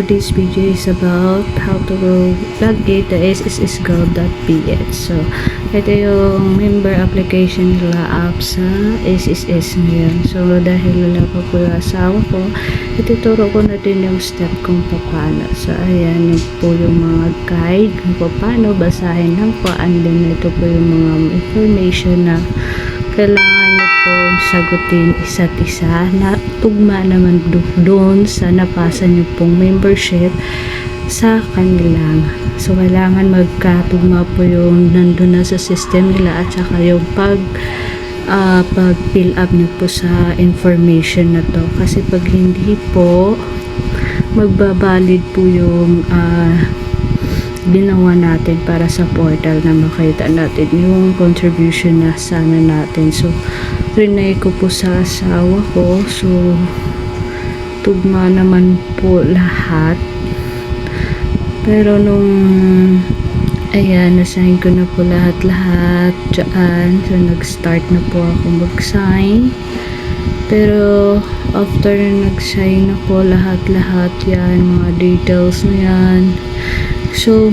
this video is about how to log in the sssgov.ph. So, ito yung member application nila app sa SSS ngayon. So, dahil wala pa po yung asawa ko, ituturo ko na din yung step kung paano. So, ayan yun po yung mga guide kung paano basahin lang po. And then, ito po yung mga information na kailangan nyo pong sagutin isa't isa na tugma naman doon sa napasa nyo pong membership sa kanilang. So, kailangan magkatugma po yung nandun na sa system nila at saka yung pag-fill up nyo po sa information na to. Kasi pag hindi po, magbabalid po yung ginawa natin para sa portal na makita natin yung contribution na sana natin. So, rinay ko po sa asawa ko. So, tugma naman po lahat. Pero nung ayan, nasign ko na po lahat dyan. So, nag-start na po ako mag-sign. Pero, after na nag-sign ako, lahat yan, mga details na yan. So,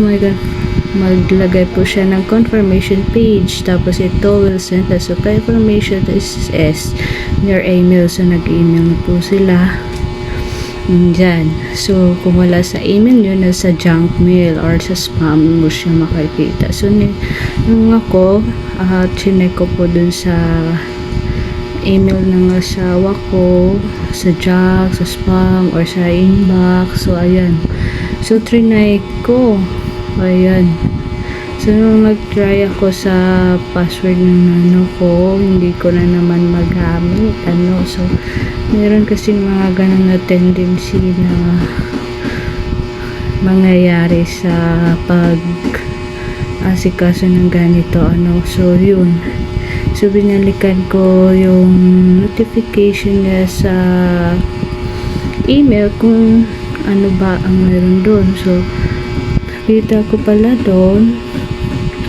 maglagay po siya ng confirmation page. Tapos, ito will send us a confirmation to SSS your email. So, nag-email na po sila. Dyan. So, kung wala sa email yun, nasa junk mail or sa spam mo siya makikita. So, nung ako, chinek ko po dun sa email ng asawa ko, sa junk, sa spam, or sa inbox. So, ayan. So, trinay ko. Ayan. So, nung nag-try ako sa password ng nano ko, hindi ko na naman magamit. So, meron kasi mga ganun na tendency na mangyayari sa pag-asikaso ng ganito. So, yun. So, binalikan ko yung notification niya sa email kung ano ba ang meron doon. So, nakita ko pala doon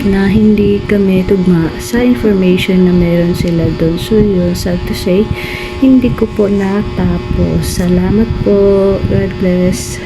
na hindi kami tugma sa information na meron sila doon. So, yun, sad to say, hindi ko po natapos. Salamat po. God bless.